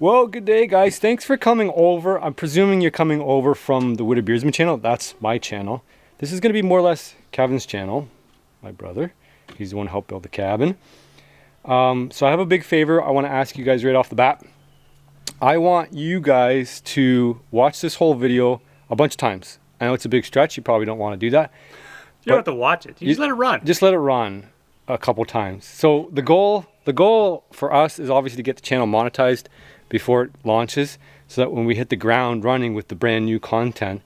Well, good day, guys. Thanks for coming over. I'm presuming you're coming over from the Wooded Beersman channel. That's my channel. This is going to be more or less Kevin's channel, my brother. He's the one who helped build the cabin. So I have a big favor I want to ask you guys right off the bat. I want you guys to watch this whole video a bunch of times. I know it's a big stretch. You probably don't want to do that. You don't have to watch it. You just let it run. Just let it run a couple times. So the goal for us is obviously to get the channel monetized before it launches, so that when we hit the ground running with the brand new content,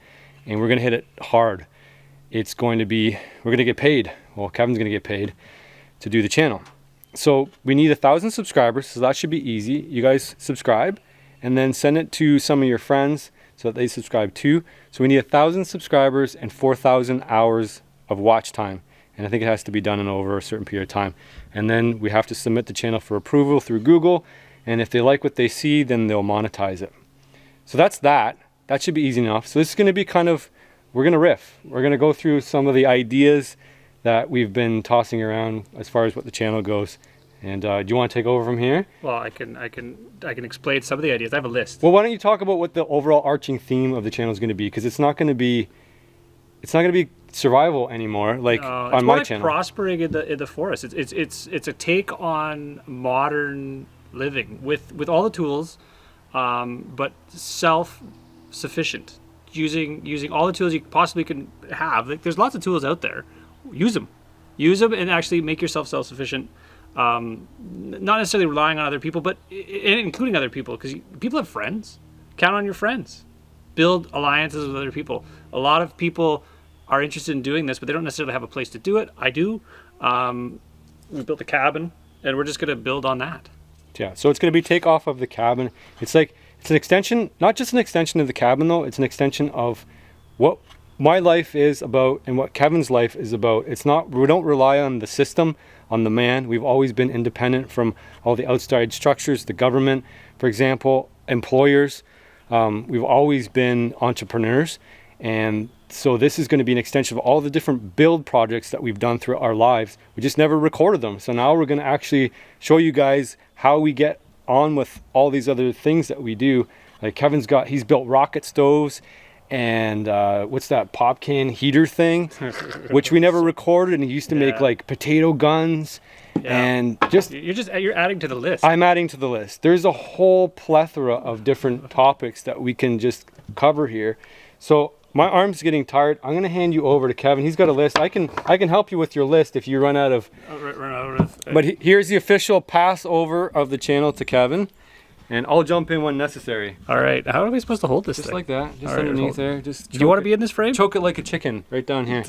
and we're going to hit it hard, we're going to get paid. Well, Kevin's going to get paid to do the channel. So we need 1,000 subscribers, so that should be easy. You guys subscribe and then send it to some of your friends so that they subscribe too. So we need 1,000 subscribers and 4,000 hours of watch time. And I think it has to be done in over a certain period of time. And then we have to submit the channel for approval through Google. And if they like what they see, then they'll monetize it. So that's that. That should be easy enough. So this is going to be we're going to riff. We're going to go through some of the ideas that we've been tossing around as far as what the channel goes. And do you want to take over from here? Well, I can explain some of the ideas. I have a list. Well, why don't you talk about what the overall arching theme of the channel is going to be? Because it's not going to be survival anymore, like on my channel. Prospering in the forest. It's a take on modern living with all the tools, but self-sufficient, using all the tools you possibly can have. Like, there's lots of tools out there. Use them and actually make yourself self-sufficient. Not necessarily relying on other people, but including other people, because people have friends. Count on your friends. Build alliances with other people. A lot of people are interested in doing this, but they don't necessarily have a place to do it. I do. We built a cabin, and we're just going to build on that. Yeah, so it's going to be take off of the cabin. It's an extension, not just an extension of the cabin though, it's an extension of what my life is about and what Kevin's life is about. We don't rely on the system, on the man. We've always been independent from all the outside structures, the government, for example, employers. We've always been entrepreneurs. And so this is going to be an extension of all the different build projects that we've done through our lives. We just never recorded them. So now we're going to actually show you guys how we get on with all these other things that we do. Like he's built rocket stoves and what's that pop can heater thing, which we never recorded. And he used to make like potato guns. Yeah. And you're adding to the list. I'm adding to the list. There's a whole plethora of different topics that we can just cover here. So my arm's getting tired. I'm going to hand you over to Kevin. He's got a list. I can help you with your list if you run out of. But here's the official pass over of the channel to Kevin, and I'll jump in when necessary. All right. How are we supposed to hold this? Just thing? Like that. Just underneath there. Just. Do you want to be in this frame? Choke it like a chicken, right down here.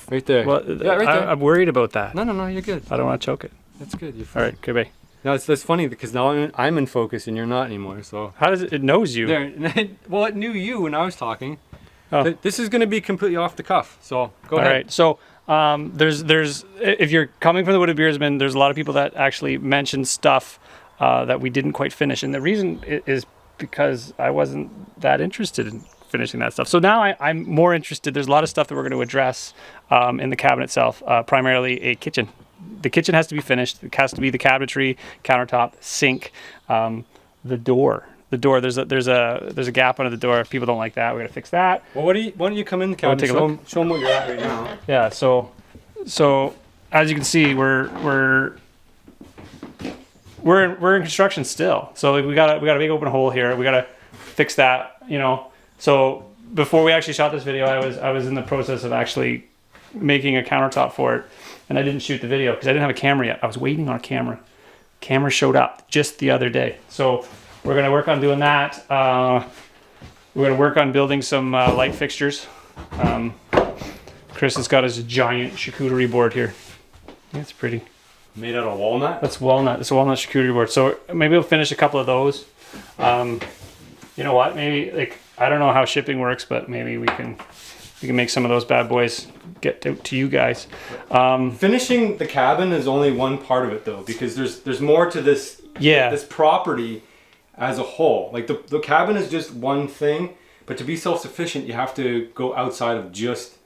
Right there. Well, yeah, right there. I'm worried about that. No, you're good. I don't want to choke it. That's good. You're fine. All right. Goodbye. No, that's funny because now I'm in focus and you're not anymore. So how does it knows you? There. Well, it knew you when I was talking. Oh. This is going to be completely off the cuff, so go ahead. All right, so there's if you're coming from the Wooded Beersman, there's a lot of people that actually mention stuff that we didn't quite finish, and the reason is because I wasn't that interested in finishing that stuff. So now I'm more interested. There's a lot of stuff that we're going to address in the cabin itself, primarily a kitchen. The kitchen has to be finished. It has to be the cabinetry, countertop, sink, the door. The door, there's a gap under the door. If people don't like that, we're gonna fix that. Well, why don't you come in the cabin? Take a look. Show them what you're at right now. Yeah. So as you can see, we're in construction still. So like, we got a big open hole here. We gotta fix that. So before we actually shot this video, I was in the process of actually making a countertop for it, and I didn't shoot the video because I didn't have a camera yet. I was waiting on a camera. Camera showed up just the other day. So we're going to work on doing that. We're going to work on building some light fixtures. Chris has got his giant charcuterie board here. That's pretty. Made out of walnut? That's walnut. It's a walnut charcuterie board. So maybe we'll finish a couple of those. You know what? Maybe, I don't know how shipping works, but maybe we can make some of those bad boys get to you guys. Finishing the cabin is only one part of it, though, because there's more to this. Yeah. This property as a whole. Like the cabin is just one thing, but to be self-sufficient, you have to go outside of just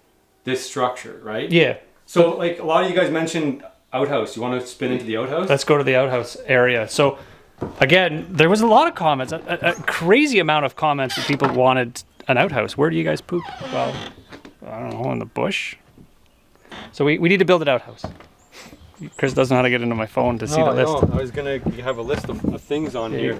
this structure, right? Yeah. So like a lot of you guys mentioned outhouse. You want to spin into the outhouse? Let's go to the outhouse area. So Again, there was a lot of comments, a crazy amount of comments that people wanted an outhouse. Where do you guys poop? Well, I don't know, in the bush. So we need to build an outhouse. Chris doesn't know how to get into my phone to see the list. No, I was gonna have a list of things on here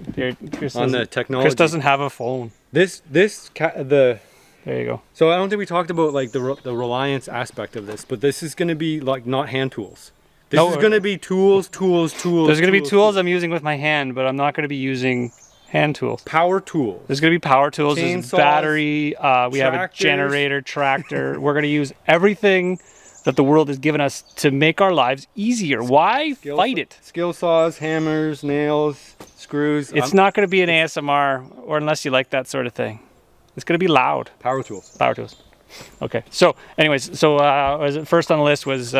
Chris on the technology. Chris doesn't have a phone. The There you go. So I don't think we talked about like the reliance aspect of this, but this is gonna be like not hand tools. This is gonna be tools. There's gonna be tools I'm using with my hand, but I'm not gonna be using hand tools. Power tools. There's gonna be power tools. Chainsaws, there's battery. We have a generator, tractor. We're gonna use everything that the world has given us to make our lives easier. Why fight it? Skill saws, hammers, nails, screws. It's not going to be an ASMR, or unless you like that sort of thing. It's going to be loud. Power tools. Power tools. Okay. So, anyways, was it first on the list was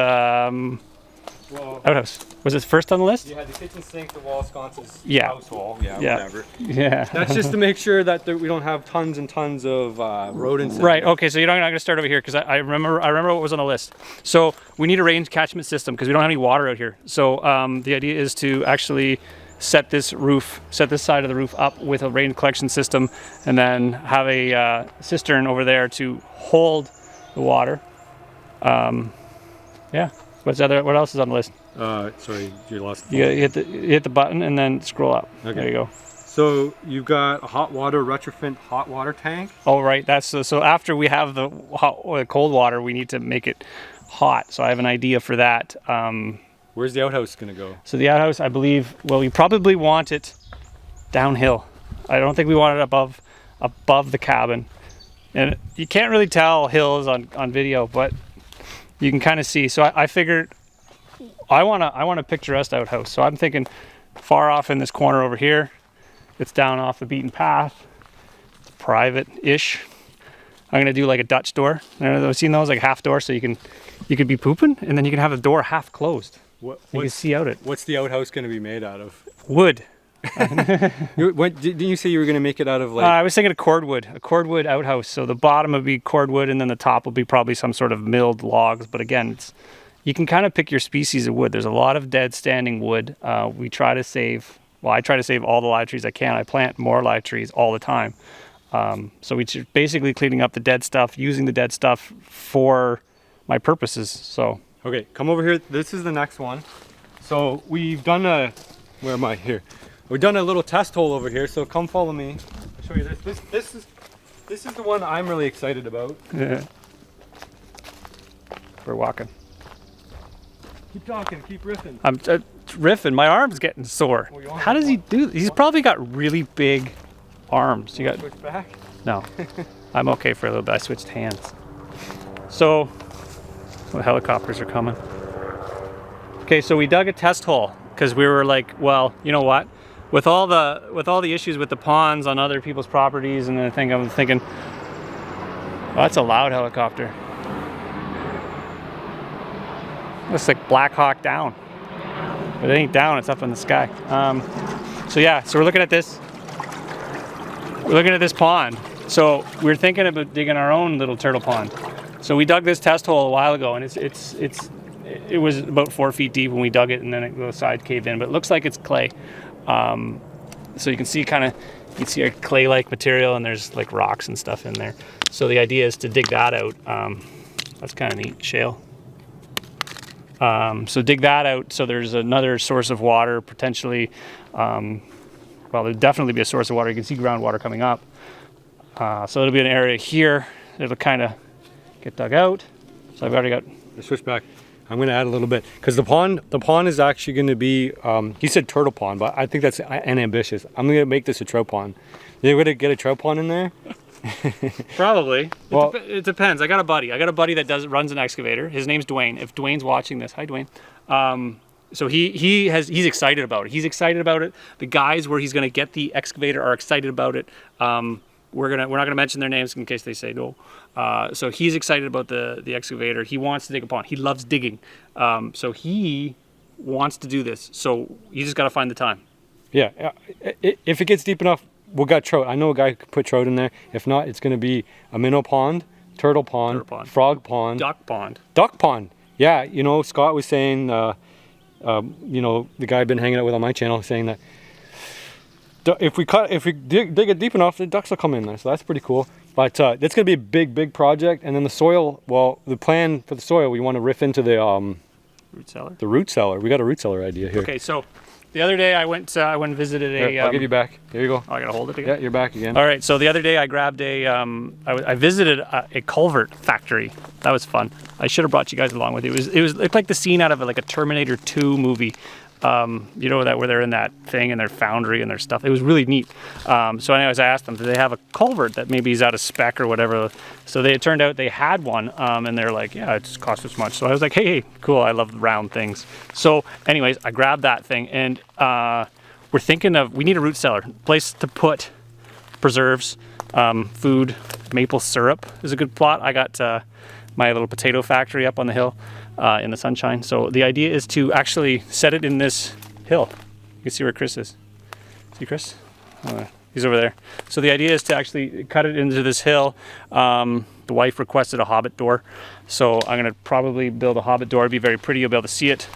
outhouse. Was it first on the list? You had the kitchen sink, the wall sconces, Yeah. house wall. Yeah, whatever. Yeah. That's just to make sure that we don't have tons and tons of rodents. Right. Okay. So you're not going to start over here because I remember what was on the list. So we need a rain catchment system because we don't have any water out here. So the idea is to actually set this side of the roof up with a rain collection system, and then have a cistern over there to hold the water. Yeah. What else is on the list? Sorry, you lost. You hit the button and then scroll up. Okay. There you go. So you've got a hot water retrofit hot water tank. Oh right, that's so after we have the cold water, we need to make it hot. So I have an idea for that. Where's the outhouse gonna go? So the outhouse, I believe, well, we probably want it downhill. I don't think we want it above the cabin. And you can't really tell hills on video, but you can kind of see. So I figured I want a picturesque outhouse. So I'm thinking far off in this corner over here. It's down off the beaten path. It's private-ish. I'm gonna do like a Dutch door. I've seen those, like half door, so you could be pooping, and then you can have the door half closed. You can see out it. What's the outhouse gonna be made out of? Wood. Didn't you say you were gonna make it out of like? I was thinking a cordwood outhouse. So the bottom would be cordwood, and then the top will be probably some sort of milled logs. But again, you can kind of pick your species of wood. There's a lot of dead standing wood. I try to save all the live trees I can. I plant more live trees all the time. So we're basically cleaning up the dead stuff, using the dead stuff for my purposes. So okay, come over here. This is the next one. So we've done where am I here? We've done a little test hole over here. So come follow me. I'll show you this. This is the one I'm really excited about. Yeah. We're walking. Keep talking. Keep riffing. I'm riffing. My arm's getting sore. How does he do this? He's probably got really big arms. You got switch back? No. I'm okay for a little bit. I switched hands. So the helicopters are coming. Okay, so we dug a test hole because we were like, well, you know what? With all the issues with the ponds on other people's properties and everything, I'm thinking, oh, that's a loud helicopter. Looks like Black Hawk Down. But it ain't down, it's up in the sky. So we're looking at this. We're looking at this pond. So we're thinking about digging our own little turtle pond. So we dug this test hole a while ago, and it was about 4 feet deep when we dug it, and then the side caved in. But it looks like it's clay. So you can see a clay-like material, and there's like rocks and stuff in there. So the idea is to dig that out. That's kind of neat, shale. So dig that out. So there's another source of water potentially. Well, there'll definitely be a source of water. You can see groundwater coming up. So it'll be an area here. It'll kind of get dug out. So I've already got. Let's switch back. I'm going to add a little bit because the pond is actually going to be. He said turtle pond, but I think that's ambitious. I'm going to make this a trout pond. You're going to get a trout pond in there? Probably. Well, it depends. I got a buddy that runs an excavator. His name's Dwayne. If Dwayne's watching this, hi Dwayne. So he's excited about it. He's excited about it. The guys where he's going to get the excavator are excited about it. We're not gonna mention their names in case they say no. So he's excited about the excavator. He wants to dig a pond. He loves digging. So he wants to do this. So you just got to find the time. Yeah. If it gets deep enough, we'll got trout. I know a guy who could put trout in there. If not, it's going to be a minnow pond, turtle pond, frog pond, duck pond. Duck pond. Yeah. Scott was saying, the guy I've been hanging out with on my channel saying that if we dig it deep enough, the ducks will come in there. So that's pretty cool. But it's gonna be a big project. And then the soil. Well, the plan for the soil, we want to riff into the root cellar. The root cellar. We got a root cellar idea here. Okay, so the other day I went and visited a. Here, I'll give you back. Here you go. Oh, I gotta hold it again. Yeah, you're back again. All right, so the other day I grabbed I visited a culvert factory. That was fun. I should have brought you guys along with it. It looked like the scene out of like a Terminator 2 movie. You know that where they're in that thing and their foundry and their stuff. It was really neat. So anyways, I asked them, do they have a culvert that maybe is out of spec or whatever? So it turned out they had one, and they're like, yeah, it just costs this much. So I was like, hey, cool, I love round things. So anyways, I grabbed that thing, and we're thinking we need a root cellar, place to put preserves, food, maple syrup is a good plot. I got my little potato factory up on the hill. In the sunshine. So the idea is to actually set it in this hill. You can see where Chris is. See Chris? He's over there. So the idea is to actually cut it into this hill. The wife requested a Hobbit Door. So I'm going to probably build a Hobbit Door. It'll be very pretty. You'll be able to see it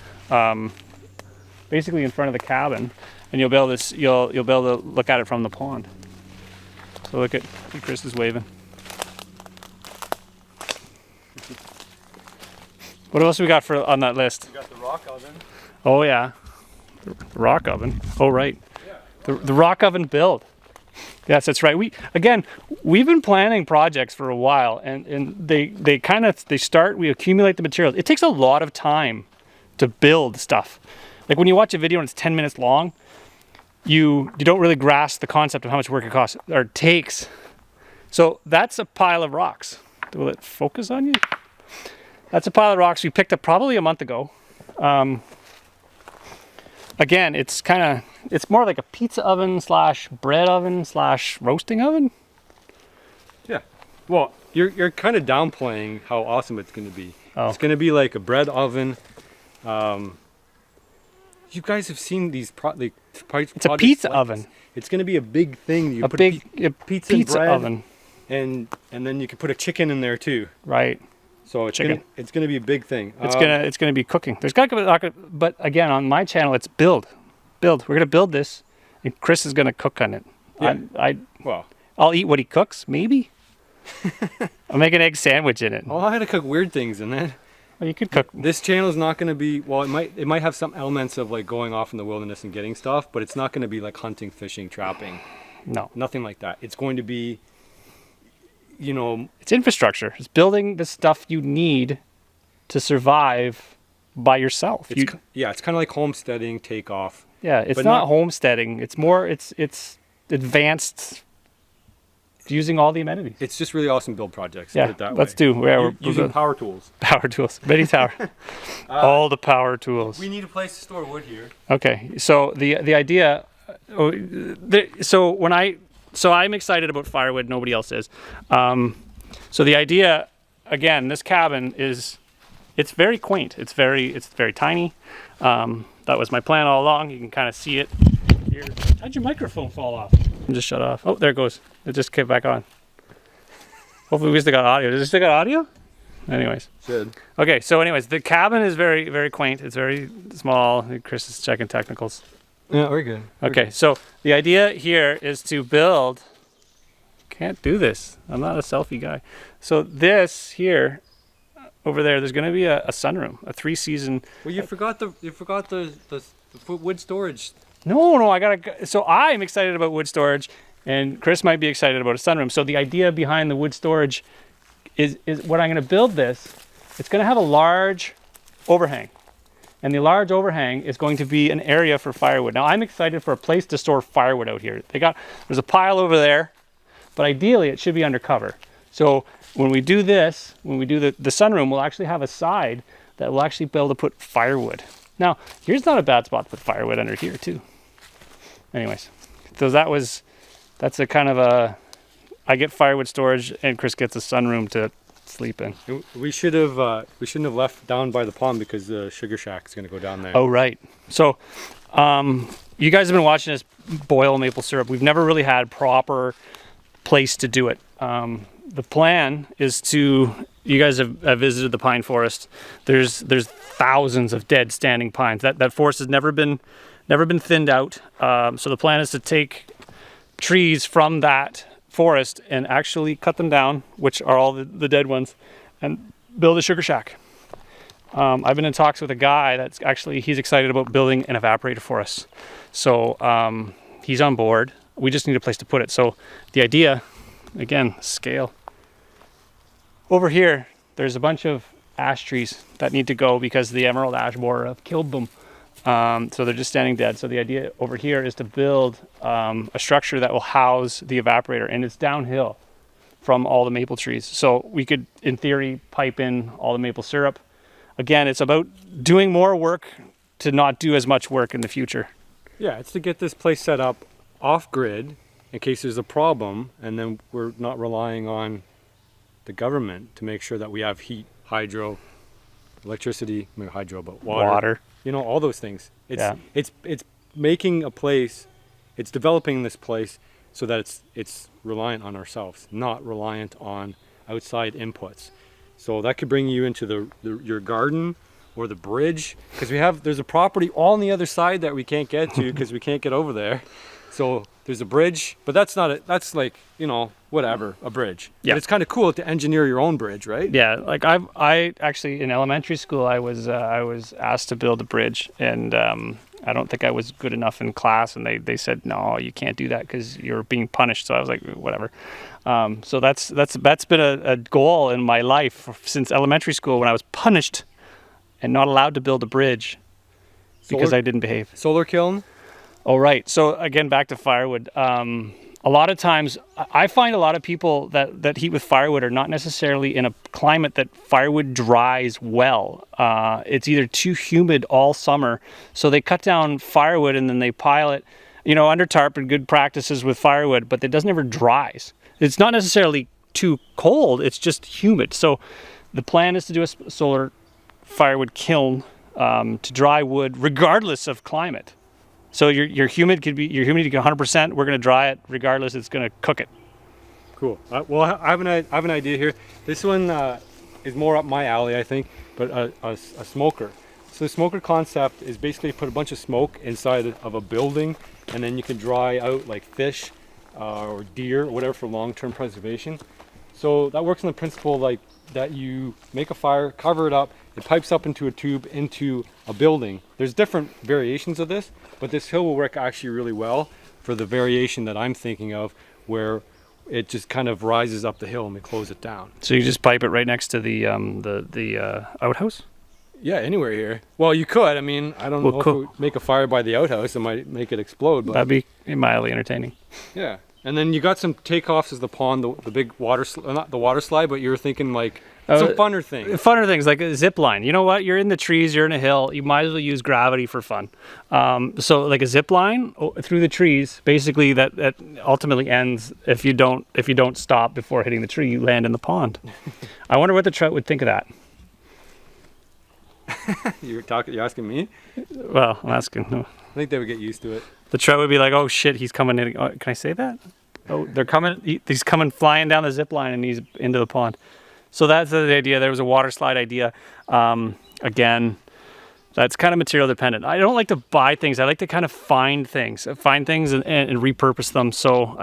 basically in front of the cabin. And you'll be able to look at it from the pond. So look at Chris is waving. What else we got on that list? We got the rock oven. Oh yeah, the rock oven. Oh right, yeah. The rock oven build. Yes, that's right. We've been planning projects for a while, and they start. We accumulate the materials. It takes a lot of time to build stuff. Like when you watch a video and it's 10 minutes long, you don't really grasp the concept of how much work it costs or takes. So that's a pile of rocks. Will it focus on you? That's a pile of rocks we picked up probably a month ago. Again, it's more like a pizza oven / bread oven / roasting oven. Yeah. Well, you're kind of downplaying how awesome it's going to be. Oh. It's going to be like a bread oven. You guys have seen these It's a pizza oven. It's going to be a big thing. You put a pizza and bread, oven. And then you can put a chicken in there too. Right. So it's gonna be a big thing. It's gonna be cooking. But again, on my channel, it's build. We're gonna build this, and Chris is gonna cook on it. Yeah. I'll eat what he cooks, maybe. I'll make an egg sandwich in it. Well, I had to cook weird things in that. Well, you could cook. This channel is not gonna be. Well, it might have some elements of like going off in the wilderness and getting stuff, but it's not gonna be like hunting, fishing, trapping. No, nothing like that. It's going to be. It's infrastructure. It's building the stuff you need to survive by yourself. It's kind of like homesteading, takeoff. Yeah, it's not homesteading. It's more, it's advanced, using all the amenities. It's just really awesome build projects. Yeah, put it that let's way. do. We're using power tools. Power tools. Many tower. All the power tools. We need a place to store wood here. Okay, so the idea. So I'm excited about firewood. Nobody else is. So the idea, again, this cabin it's very quaint. It's very tiny. That was my plan all along. You can kind of see it here. How'd your microphone fall off? It just shut off. Oh, there it goes. It just came back on. Hopefully we still got audio. Does it still got audio? Anyways. Should. Okay, so anyways, the cabin is very, very quaint. It's very small. Chris is checking technicals. Yeah, we're good. Okay, so the idea here is to build. Can't do this. I'm not a selfie guy. So this here, over there's going to be a sunroom, a 3-season. Well, you forgot the wood storage. No, I gotta. So I'm excited about wood storage, and Chris might be excited about a sunroom. So the idea behind the wood storage is what I'm going to build this. It's going to have a large overhang. And the large overhang is going to be an area for firewood. Now I'm excited for a place to store firewood out here. There's a pile over there, but ideally it should be undercover. So when we do this, when we do the sunroom, we'll actually have a side that will actually be able to put firewood. Now, here's not a bad spot to put firewood under here too. Anyways, so that's a kind of I get firewood storage and Chris gets a sunroom to sleep in. We shouldn't have left down by the pond because the sugar shack is going to go down there. Oh right. So you guys have been watching us boil maple syrup. We've never really had proper place to do it. The plan is you guys have visited the pine forest. There's thousands of dead standing pines. That forest has never been never been thinned out. So the plan is to take trees from that forest and actually cut them down, which are all the dead ones, and build a sugar shack. I've been in talks with a guy that's actually, he's excited about building an evaporator for us. So he's on board. We just need a place to put it. So the idea, again, scale. Over here, there's a bunch of ash trees that need to go because the emerald ash borer have killed them. So they're just standing dead. So the idea over here is to build a structure that will house the evaporator, and it's downhill from all the maple trees. So we could, in theory, pipe in all the maple syrup. Again, it's about doing more work to not do as much work in the future. Yeah, it's to get this place set up off grid in case there's a problem, and then we're not relying on the government to make sure that we have heat, hydro, electricity, maybe hydro, but water. You know, all those things. It's making a place, it's developing this place so that it's reliant on ourselves, not reliant on outside inputs. So that could bring you into your garden or the bridge, because there's a property all on the other side that we can't get to because we can't get over there. So there's a bridge, but that's like, you know, whatever, a bridge. Yeah. But it's kind of cool to engineer your own bridge, right? Yeah, like I actually, in elementary school, I was asked to build a bridge, and I don't think I was good enough in class, and they said, no, you can't do that because you're being punished. So I was like, whatever. So that's been a goal in my life since elementary school, when I was punished and not allowed to build a bridge because I didn't behave. Solar kiln? Oh, right. So again, back to firewood. A lot of times, I find a lot of people that heat with firewood are not necessarily in a climate that firewood dries well. It's either too humid all summer, so they cut down firewood and then they pile it, you know, under tarp, and good practices with firewood, but it doesn't ever dries. It's not necessarily too cold, it's just humid. So the plan is to do a solar firewood kiln to dry wood regardless of climate. So your humidity could be 100%. We're going to dry it regardless. It's going to cook it. Cool. Well, I have an idea here. This one is more up my alley, I think, but a smoker. So the smoker concept is basically put a bunch of smoke inside of a building, and then you can dry out like fish or deer or whatever for long-term preservation. So that works on the principle like that you make a fire, cover it up, it pipes up into a tube into a building. There's different variations of this, but this hill will work actually really well for the variation that I'm thinking of, where it just kind of rises up the hill and we close it down. So you just pipe it right next to the outhouse? Yeah, anywhere here. Well, you could. I mean, I don't know if we make a fire by the outhouse, it might make it explode. But that'd be mildly entertaining. Yeah. And then you got some takeoffs as the pond, the big water, not the water slide, but you were thinking like some funner things. Funner things like a zip line. You know what? You're in the trees, you're in a hill. You might as well use gravity for fun. So like a zip line through the trees, basically that ultimately ends if you don't stop before hitting the tree, you land in the pond. I wonder what the trout would think of that. You're asking me? Well, I'm asking. I think they would get used to it. The trout would be like, "Oh shit, he's coming in." Oh, can I say that? Oh, they're coming. He's coming flying down the zip line, and he's into the pond. So that's the idea. There was a water slide idea. Again, that's kind of material dependent. I don't like to buy things. I like to kind of find things and repurpose them. So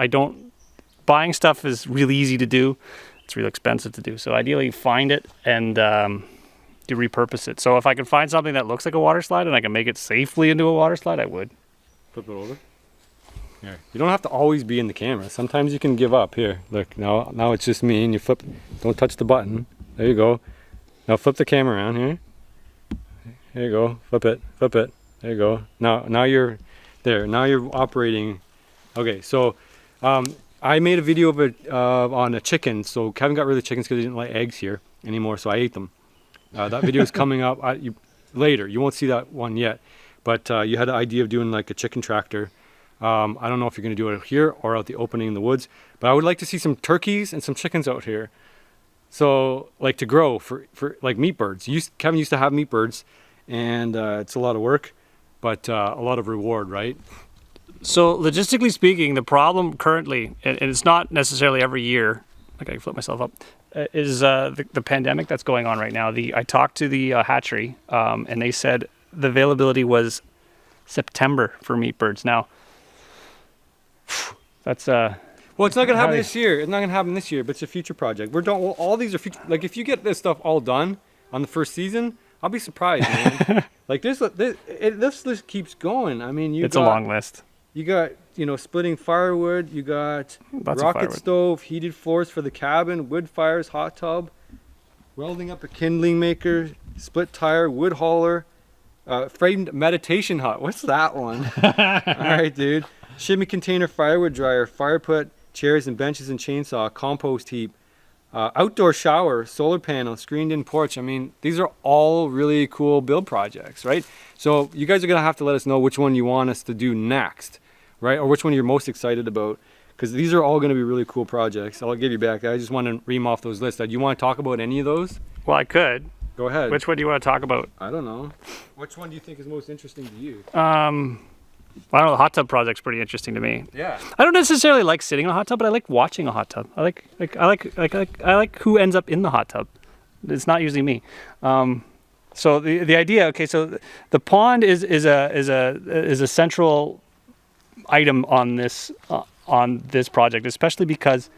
buying stuff is really easy to do. It's real expensive to do. So ideally, find it and to repurpose it. So if I can find something that looks like a water slide and I can make it safely into a water slide, I would. Flip it over. Here. You don't have to always be in the camera. Sometimes you can give up. Here, look. Now it's just me, and you flip. Don't touch the button. There you go. Now flip the camera around here. There you go. Flip it. Flip it. There you go. Now you're there. Now you're operating. Okay. So I made a video of it on a chicken. So Kevin got rid of the chickens because he didn't like eggs here anymore. So I ate them. That video is coming up later. You won't see that one yet. But you had an idea of doing like a chicken tractor. I don't know if you're going to do it here or out the opening in the woods, but I would like to see some turkeys and some chickens out here. So like to grow for like meat birds. Kevin used to have meat birds, and it's a lot of work, but a lot of reward, right? So logistically speaking, the problem currently, and it's not necessarily every year, like I flip myself up, is the pandemic that's going on right now. I talked to the hatchery, and they said the availability was September for meat birds. Now, that's Well, it's not gonna happen Hi. this year. It's not gonna happen this year, but it's a future project. We're done. Well, all these are future. Like if you get this stuff all done on the first season, I'll be surprised, man. Like this list keeps going. I mean, it's a long list. You got, splitting firewood. You got Lots of rocket firewood. stove, heated floors for the cabin, wood fires, hot tub, welding up a kindling maker, split tire, wood hauler, framed meditation hut. What's that one? All right, dude. Shimmy container, firewood dryer, fire pit, chairs and benches and chainsaw, compost heap, outdoor shower, solar panel, screened-in porch. I mean, these are all really cool build projects, right? So you guys are gonna have to let us know which one you want us to do next, right? Or which one you're most excited about, because these are all gonna be really cool projects. I'll give you back. I just want to ream off those lists. Do you want to talk about any of those? Well, I could. Go ahead. Which one do you want to talk about? I don't know. Which one do you think is most interesting to you? Well, I don't know. The hot tub project's pretty interesting to me. Yeah. I don't necessarily like sitting in a hot tub, but I like watching a hot tub. I like who ends up in the hot tub. It's not usually me. So the idea. Okay, so the pond is a central item on this project, especially because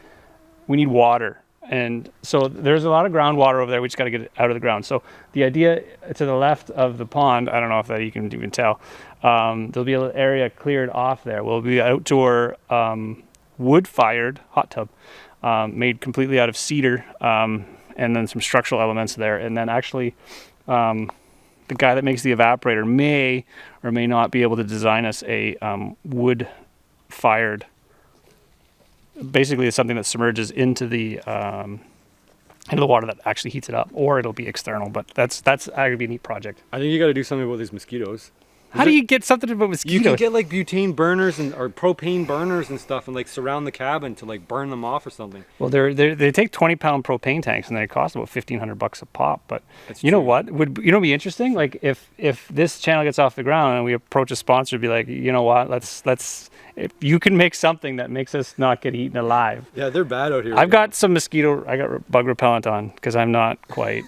we need water. And so there's a lot of groundwater over there. We just got to get it out of the ground. So the idea to the left of the pond, I don't know if that you can even tell, there'll be an area cleared off there. Will be an outdoor wood-fired hot tub made completely out of cedar, and then some structural elements there. And then actually, the guy that makes the evaporator may or may not be able to design us a wood-fired. Basically, it's something that submerges into the water that actually heats it up, or it'll be external. But that's going to be a neat project. I think you got to do something about these mosquitoes. How do you get something about mosquitoes? You can get like butane burners or propane burners and stuff, and like surround the cabin to like burn them off or something. Well, they take 20-pound propane tanks, and they cost about $1,500 a pop. But That's you know true. what? Would be interesting? Like if this channel gets off the ground and we approach a sponsor, be like, you know what? Let's if you can make something that makes us not get eaten alive. Yeah, they're bad out here. I got bug repellent on because I'm not quite.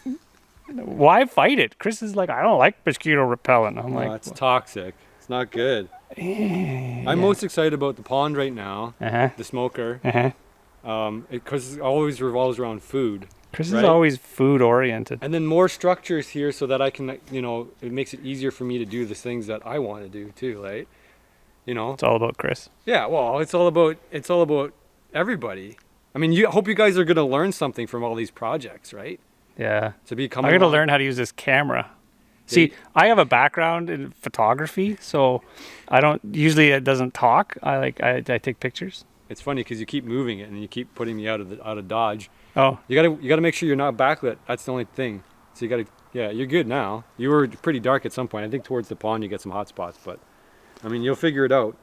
Why fight it? Chris is like, I don't like mosquito repellent. I'm like, it's toxic. It's not good. I'm most excited about the pond right now. The smoker. Because it always revolves around food. Chris right? is always food oriented. And then more structures here so that I can, it makes it easier for me to do the things that I want to do too, right? It's all about Chris. Yeah, well, it's all about everybody. I mean, I hope you guys are going to learn something from all these projects, right? Yeah. To become. I'm going to learn how to use this camera. See, I have a background in photography, so usually it doesn't talk. I take pictures. It's funny because you keep moving it and you keep putting me out of dodge. Oh. You gotta make sure you're not backlit. That's the only thing. So you're good now. You were pretty dark at some point. I think towards the pond you get some hot spots, but I mean you'll figure it out.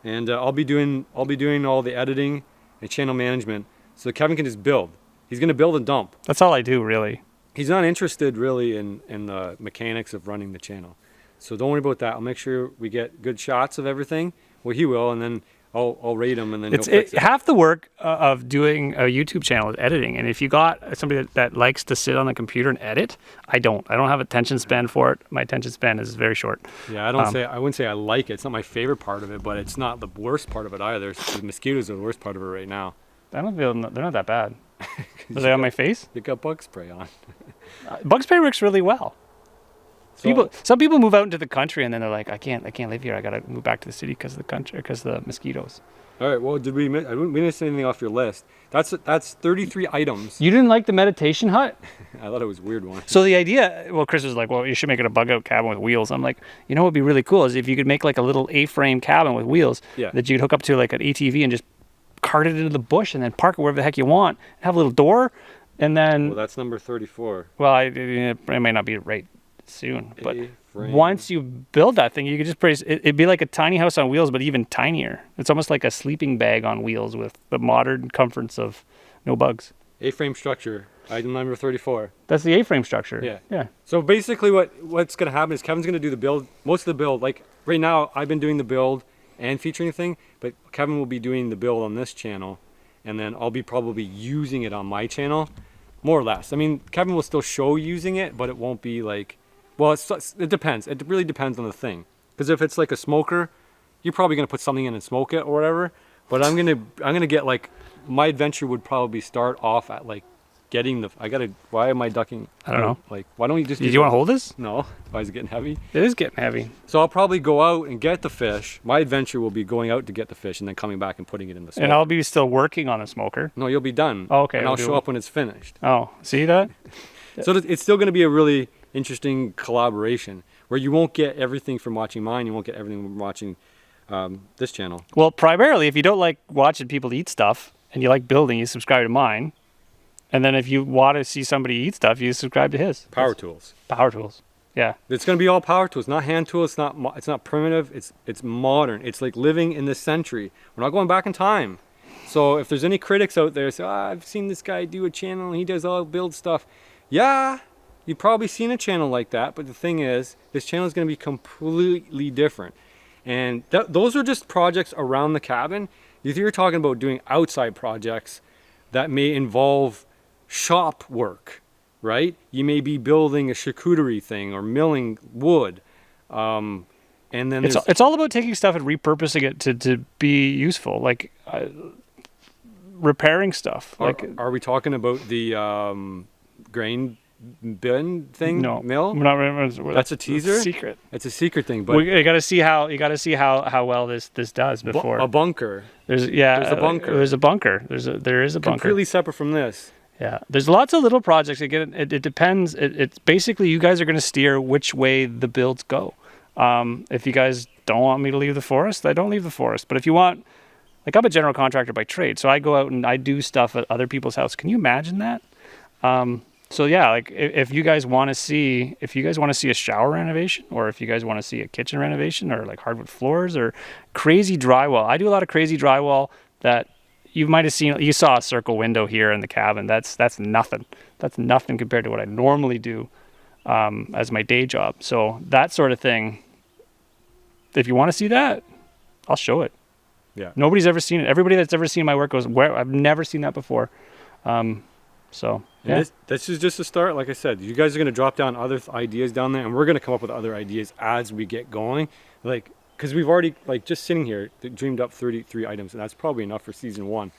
And I'll be doing all the editing and channel management, so Kevin can just build. He's gonna build and dump. That's all I do, really. He's not interested really in the mechanics of running the channel. So don't worry about that. I'll make sure we get good shots of everything. Well, he will, and then I'll rate him, and then he'll fix it. Half the work of doing a YouTube channel is editing. And if you got somebody that likes to sit on the computer and edit, I don't have attention span for it. My attention span is very short. Yeah, I wouldn't say I like it. It's not my favorite part of it, but it's not the worst part of it either. The mosquitoes are the worst part of it right now. I don't feel they're not that bad. Are they on my face? You got bug spray on. Bug spray works really well. So, Some people move out into the country and then they're like, I can't live here. I gotta move back to the city because of the country, because of the mosquitoes. all right. Well, we missed anything off your list? That's 33 items. You didn't like the meditation hut? I thought it was a weird one. So the idea, well, Chris was like, well, you should make it a bug out cabin with wheels. I'm like, what would be really cool is if you could make like a little A-frame cabin with wheels that you could hook up to like an ATV and just cart it into the bush and then park it wherever the heck you want. Have a little door, and then. Well, that's number 34. Well, it may not be right soon, but A-frame. once you build that thing, you could just it'd be like a tiny house on wheels, but even tinier. It's almost like a sleeping bag on wheels with the modern comforts of no bugs. A-frame structure. Item number 34. That's the A-frame structure. Yeah. So basically, what's gonna happen is Kevin's gonna do the build, most of the build. Like right now, I've been doing the build and featuring the thing, but Kevin will be doing the build on this channel, and then I'll be probably using it on my channel, more or less. I mean, Kevin will still show using it, but it won't be like, well, it depends. It really depends on the thing, Because if it's like a smoker, you're probably gonna put something in and smoke it or whatever. But I'm gonna get like, my adventure would probably start off at like getting the. Why am I ducking? I don't know. Like, why don't you just? Do you want to hold this? No. Why is it getting heavy? It is getting heavy. So I'll probably go out and get the fish. My adventure will be going out to get the fish and then coming back and putting it in the smoker. And I'll be still working on the smoker. No, you'll be done. Oh, okay. And I'll show up when it's finished. Oh, see that? So it's still going to be a really interesting collaboration where you won't get everything from watching mine. You won't get everything from watching this channel. Well, primarily, if you don't like watching people eat stuff and you like building, you subscribe to mine. And then if you want to see somebody eat stuff, you subscribe to his. Power tools. Power tools. Yeah. It's going to be all power tools, not hand tools. It's not primitive. It's modern. It's like living in this century. We're not going back in time. So if there's any critics out there say, I've seen this guy do a channel and he does all build stuff. Yeah, you've probably seen a channel like that. But the thing is, this channel is going to be completely different. And those are just projects around the cabin. If you're talking about doing outside projects that may involve shop work, right? You may be building a charcuterie thing or milling wood. And then it's all about taking stuff and repurposing it to be useful, like repairing stuff. Are we talking about the grain bin thing? No, mill? We're not, that's a teaser. That's a secret. It's a secret thing, but you got to see how well this does before a bunker. There's a bunker. There is a bunker. Completely separate from this. Yeah, there's lots of little projects. Again, it depends. It's basically you guys are going to steer which way the builds go. If you guys don't want me to leave the forest, I don't leave the forest. But if you want, like, I'm a general contractor by trade, so I go out and I do stuff at other people's house. Can you imagine that? So yeah, like if you guys want to see a shower renovation, or if you guys want to see a kitchen renovation, or like hardwood floors or crazy drywall. I do a lot of crazy drywall that you might have seen. You saw a circle window here in the cabin. That's nothing. That's nothing compared to what I normally do as my day job. So that sort of thing, if you want to see that, I'll show it. Yeah. Nobody's ever seen it. Everybody that's ever seen my work goes, "Where? I've never seen that before." So yeah. This is just a start. Like I said, you guys are going to drop down other ideas down there, and we're going to come up with other ideas as we get going. Like, because we've already, like, just sitting here, dreamed up 33 items, and that's probably enough for season 1.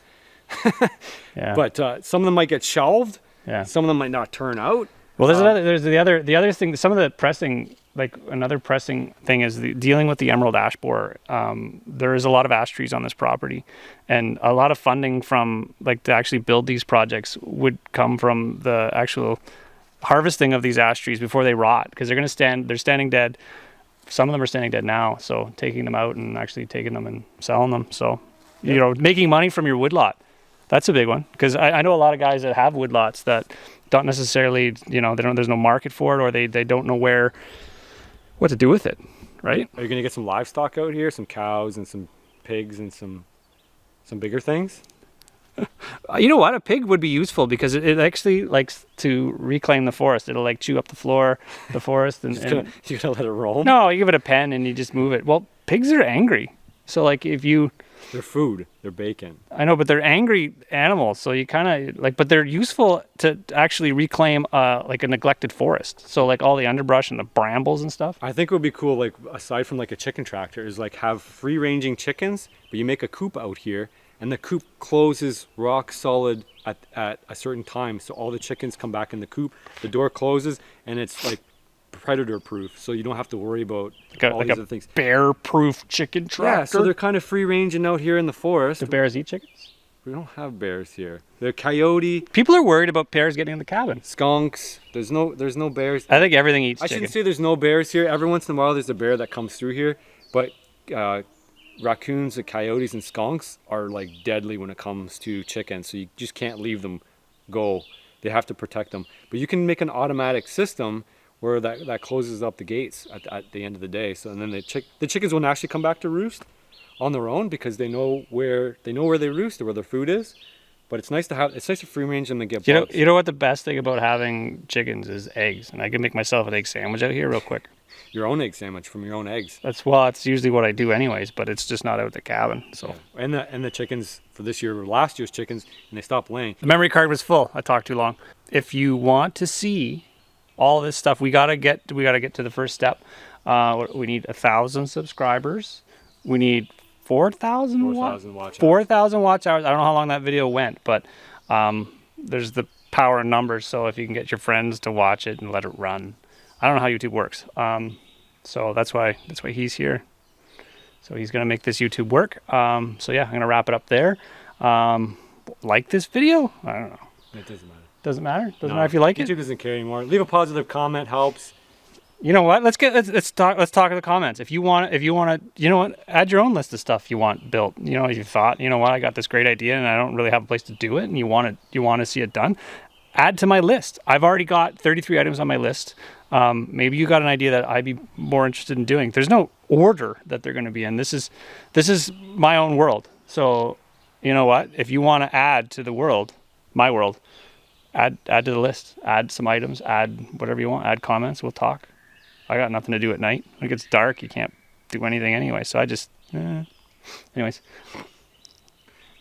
Yeah. But some of them might get shelved. Yeah. Some of them might not turn out. Well, there's the other thing. Some of the pressing, like another pressing thing is dealing with the emerald ash borer. There is a lot of ash trees on this property, and a lot of funding from, like, to actually build these projects would come from the actual harvesting of these ash trees before they rot, because they're standing dead. Some of them are standing dead now, so taking them out and actually taking them and selling them. So, you know, making money from your woodlot, that's a big one, because I know a lot of guys that have woodlots that don't necessarily, there's no market for it, or they don't know what to do with it, right? Are you going to get some livestock out here, some cows and some pigs and some bigger things? You know what? A pig would be useful, because it actually likes to reclaim the forest. It'll, like, chew up the forest. And you're gonna let it roam? No, you give it a pen and you just move it. Well, pigs are angry. So, like, they're food. They're bacon. I know, but they're angry animals. So you kind of, like, but they're useful to actually reclaim, like, a neglected forest. So, like, all the underbrush and the brambles and stuff. I think it would be cool, like, aside from, like, a chicken tractor, is, like, have free-ranging chickens, but you make a coop out here, and the coop closes rock solid at a certain time, so all the chickens come back in the coop. The door closes, and it's, like, predator-proof, so you don't have to worry about all these other things. Bear-proof chicken tractor. Yeah, so they're kind of free-ranging out here in the forest. Do bears eat chickens? We don't have bears here. They're coyote. People are worried about bears getting in the cabin. Skunks. There's no bears. I think everything eats chicken. I shouldn't say there's no bears here. Every once in a while, there's a bear that comes through here, but raccoons and coyotes and skunks are, like, deadly when it comes to chickens, so you just can't leave them go. They have to protect them. But you can make an automatic system where that closes up the gates at the end of the day. So, and then the chickens won't actually come back to roost on their own, because they know where they roost or where their food is. But it's nice to free range them and get bugs. You know what the best thing about having chickens is eggs, and I can make myself an egg sandwich out here real quick. Your own egg sandwich from your own eggs. That's usually what I do anyways, but it's just not out at the cabin. So yeah. And the chickens for this year were last year's chickens, and they stopped laying. The memory card was full. I talked too long. If you want to see all this stuff, we gotta get to the first step. We need 1,000 subscribers. We need 4,000 4,000 watch hours. 4,000 watch hours. I don't know how long that video went, but there's the power in numbers. So if you can get your friends to watch it and let it run, I don't know how YouTube works. So that's why he's here. So he's gonna make this YouTube work. So yeah, I'm gonna wrap it up there. Like this video? I don't know. It doesn't matter. Doesn't matter. Doesn't matter if you like it. YouTube doesn't care anymore. Leave a positive comment helps. You know what? Let's talk in the comments. If you want to, you know what? Add your own list of stuff you want built. You know, if you thought, you know what, I got this great idea and I don't really have a place to do it, and you want to see it done, add to my list. I've already got 33 items on my list. Maybe you got an idea that I'd be more interested in doing. There's no order that they're going to be in. This is my own world. So, you know what? If you want to add to the world, my world, add to the list. Add some items. Add whatever you want. Add comments. We'll talk. I got nothing to do at night. When it gets dark, you can't do anything anyway. So I just, anyways.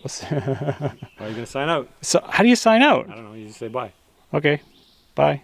Are you going to sign out? So how do you sign out? I don't know. You just say bye. Okay. Bye.